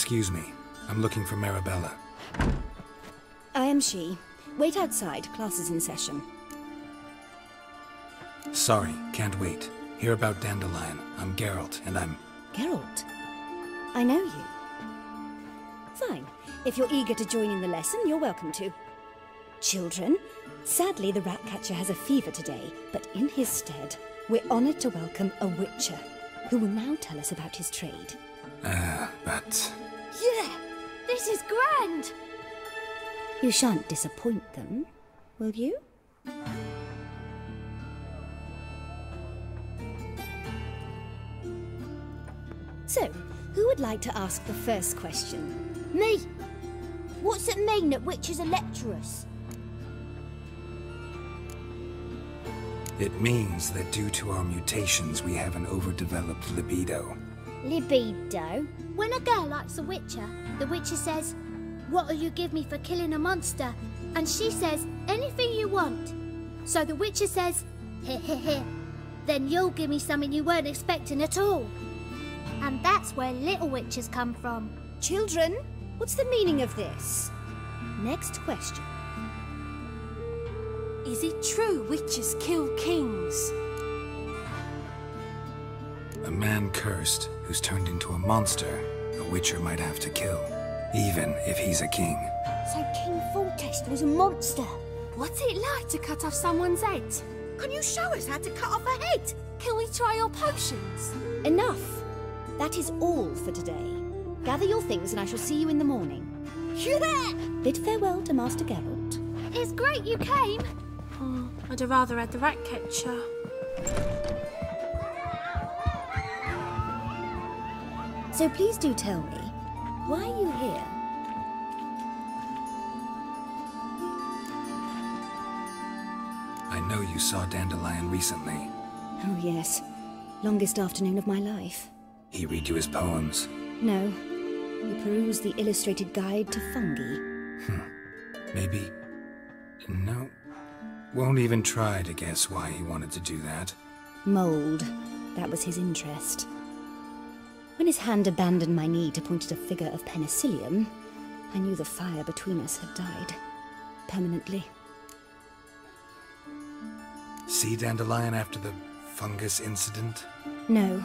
Excuse me. I'm looking for Marabella. I am she. Wait outside. Class is in session. Sorry, can't wait. Hear about Dandelion. I'm Geralt, and I'm... Geralt? I know you. Fine. If you're eager to join in the lesson, you're welcome to. Children, sadly the Ratcatcher has a fever today, but in his stead, we're honoured to welcome a Witcher, who will now tell us about his trade. But... Yeah! This is grand! You shan't disappoint them, will you? So, who would like to ask the first question? Me! What's it mean that witches are lecturers? It means that due to our mutations, we have an overdeveloped libido. Libido? When a girl likes a witcher, the witcher says, "What'll you give me for killing a monster?" And she says, "Anything you want." So the witcher says, "Heh heh heh. Then you'll give me something you weren't expecting at all." And that's where little witches come from. Children, what's the meaning of this? Next question. Is it true witches kill kings? A man cursed who's turned into a monster, a witcher might have to kill, even if he's a king. So King Foltest was a monster. What's it like to cut off someone's head? Can you show us how to cut off a head? Can we try your potions? Enough! That is all for today. Gather your things and I shall see you in the morning. You there? Bid farewell to Master Geralt. It's great you came. Oh, I'd have rather had the Ratcatcher. So please do tell me, why are you here? I know you saw Dandelion recently. Oh yes, longest afternoon of my life. He read you his poems. No, we perused the illustrated guide to fungi. Maybe... No. Won't even try to guess why he wanted to do that. Mold, that was his interest. When his hand abandoned my knee to point at a figure of penicillium, I knew the fire between us had died. Permanently. See Dandelion after the fungus incident? No.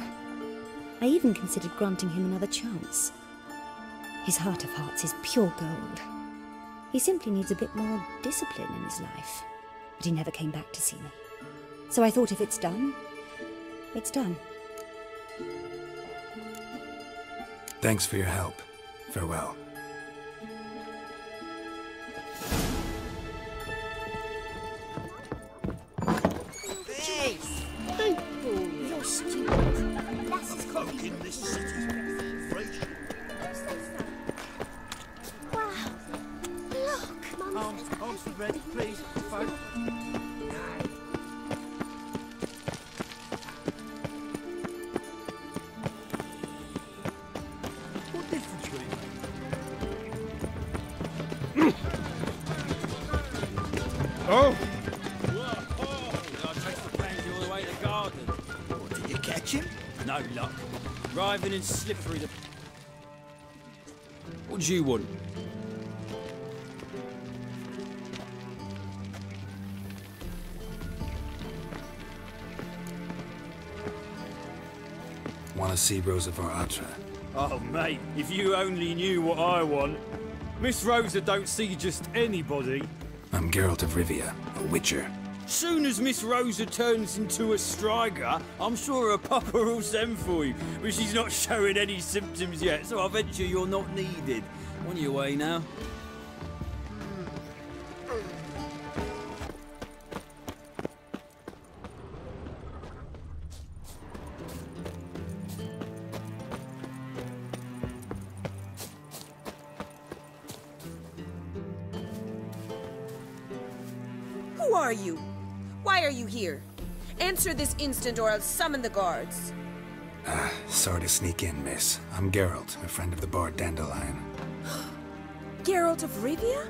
I even considered granting him another chance. His heart of hearts is pure gold. He simply needs a bit more discipline in his life. But he never came back to see me. So I thought if it's done, it's done. Thanks for your help. Farewell. Hey! You're stupid. That's his copy. In this city's vibration. Wow. Look, Mum. Arms ready, please. Phone. What difference will it make? Oh! I chased the pansy all the way to the garden. What, did you catch him? No luck. Writhing and slippery. What do you want? Want to see Rosa Atra? Oh, mate, if you only knew what I want. Miss Rosa don't see just anybody. I'm Geralt of Rivia, a witcher. Soon as Miss Rosa turns into a striker, I'm sure her papa will send for you. But she's not showing any symptoms yet, so I venture you're not needed. On your way now. Who are you? Why are you here? Answer this instant or I'll summon the guards. Sorry to sneak in, miss. I'm Geralt, a friend of the bard Dandelion. Geralt of Rivia?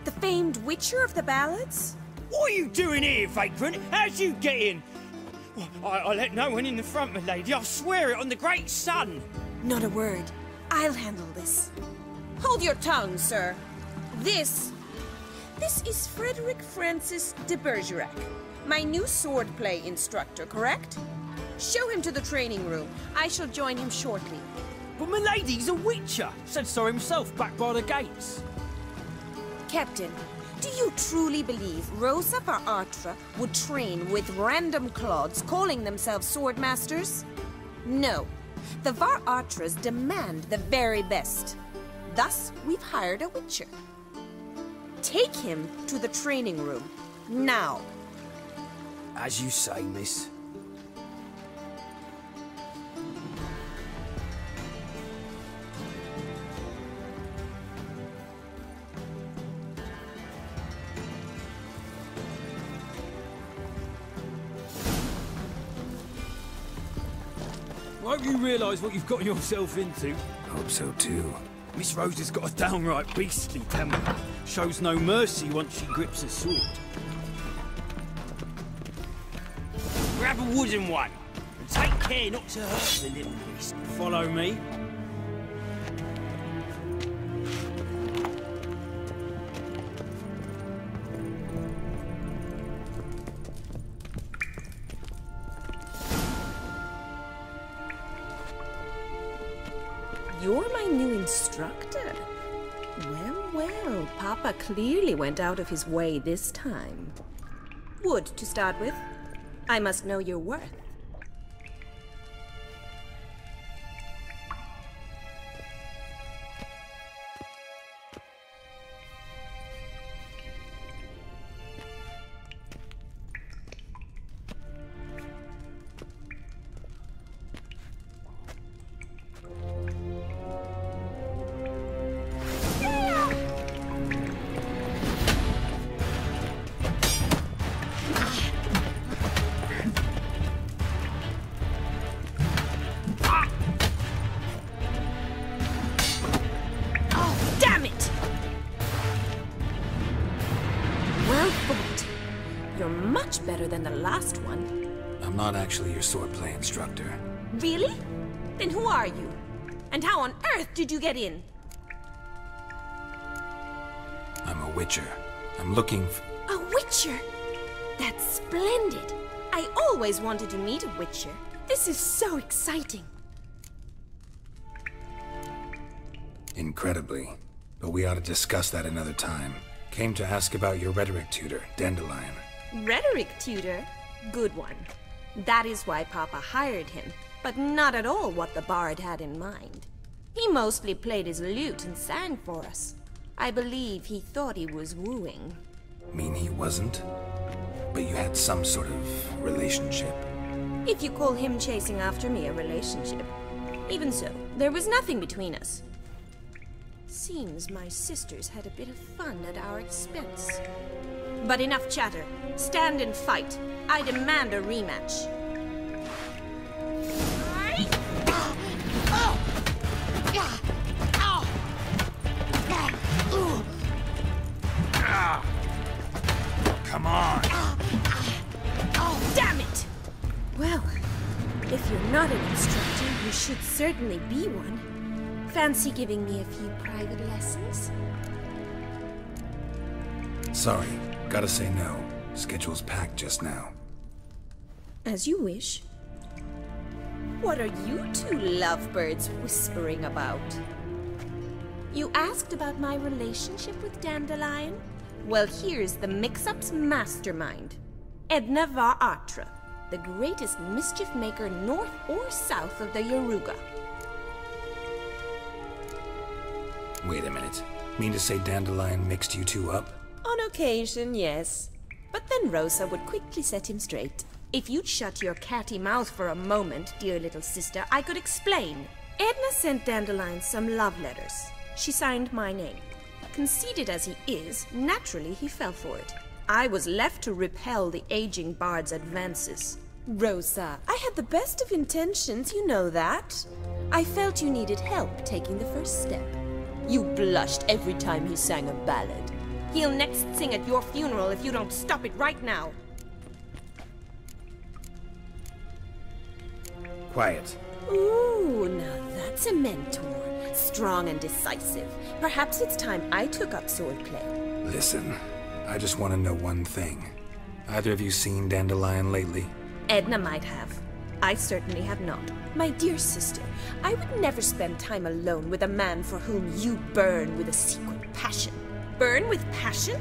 The famed witcher of the ballads? What are you doing here, vagrant? How'd you get in? Well, I let no one in the front, my lady. I swear it on the great sun. Not a word. I'll handle this. Hold your tongue, sir. This is Frederick Francis de Bergerac, my new swordplay instructor, correct? Show him to the training room. I shall join him shortly. But milady's a witcher. Said so himself back by the gates. Captain, do you truly believe Rosa Artra would train with random clods calling themselves swordmasters? No. The Var Artras demand the very best. Thus, we've hired a witcher. Take him to the training room, now. As you say, miss. I hope you realise what you've got yourself into. Hope so too. Miss Rosa's got a downright beastly temper. Shows no mercy once she grips a sword. Grab a wooden one, and take care not to hurt the little beast. Follow me. You're my new instructor? Well, Papa clearly went out of his way this time. Wood, to start with. I must know your worth. You're much better than the last one. I'm not actually your swordplay instructor. Really? Then who are you? And how on earth did you get in? I'm a witcher. I'm looking for... A witcher? That's splendid. I always wanted to meet a witcher. This is so exciting. Incredibly. But we ought to discuss that another time. Came to ask about your rhetoric tutor, Dandelion. Rhetoric tutor? Good one. That is why Papa hired him, but not at all what the bard had in mind. He mostly played his lute and sang for us. I believe he thought he was wooing. Mean he wasn't? But you had some sort of relationship. If you call him chasing after me a relationship. Even so, there was nothing between us. Seems my sisters had a bit of fun at our expense. But enough chatter. Stand and fight. I demand a rematch. Come on! Damn it! Well, if you're not an instructor, you should certainly be one. Fancy giving me a few private lessons? Sorry, gotta say no. Schedule's packed just now. As you wish. What are you two lovebirds whispering about? You asked about my relationship with Dandelion? Well, here's the mix-up's mastermind. Edna Var Artra, the greatest mischief maker north or south of the Yaruga. Wait a minute. Mean to say Dandelion mixed you two up? On occasion, yes. But then Rosa would quickly set him straight. If you'd shut your catty mouth for a moment, dear little sister, I could explain. Edna sent Dandelion some love letters. She signed my name. Conceited as he is, naturally he fell for it. I was left to repel the aging bard's advances. Rosa, I had the best of intentions, you know that. I felt you needed help taking the first step. You blushed every time he sang a ballad. He'll next sing at your funeral if you don't stop it right now. Quiet. Ooh, now that's a mentor. strong and decisive. Perhaps it's time I took up swordplay. Listen, I just want to know one thing. Either of you seen Dandelion lately? Edna might have. I certainly have not. My dear sister, I would never spend time alone with a man for whom you burn with a secret passion. Burn with passion?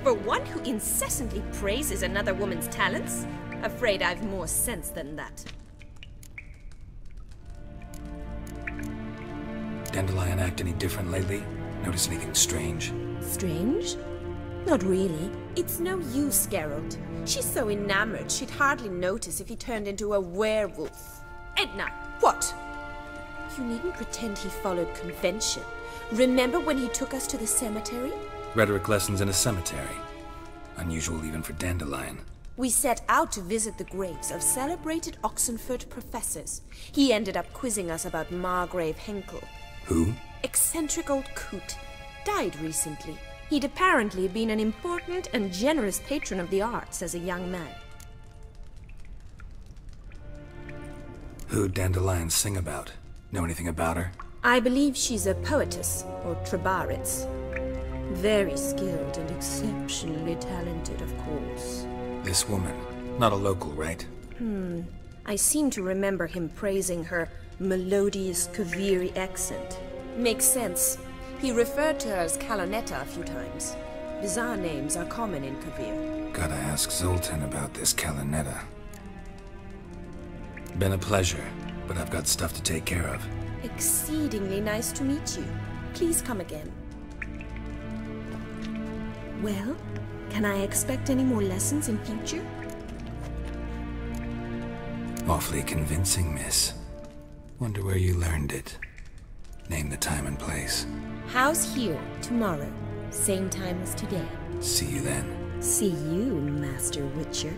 For one who incessantly praises another woman's talents? Afraid I've more sense than that. Dandelion act any different lately? Notice anything strange? Strange? Not really. It's no use, Geralt. She's so enamored she'd hardly notice if he turned into a werewolf. Edna, what? You needn't pretend he followed convention. Remember when he took us to the cemetery? Rhetoric lessons in a cemetery. Unusual even for Dandelion. We set out to visit the graves of celebrated Oxenford professors. He ended up quizzing us about Margrave Henkel. Who? Eccentric old coot. Died recently. He'd apparently been an important and generous patron of the arts as a young man. Who'd Dandelion sing about? Know anything about her? I believe she's a poetess, or trebarits. Very skilled and exceptionally talented, of course. This woman. Not a local, right? I seem to remember him praising her melodious Kaviri accent. Makes sense. He referred to her as Calonetta a few times. Bizarre names are common in Kavir. Gotta ask Zoltan about this Calonetta. Been a pleasure, but I've got stuff to take care of. Exceedingly nice to meet you. Please come again. Well, can I expect any more lessons in future? Awfully convincing, miss. Wonder where you learned it. Name the time and place. House here, tomorrow. Same time as today. See you then. See you, Master Witcher.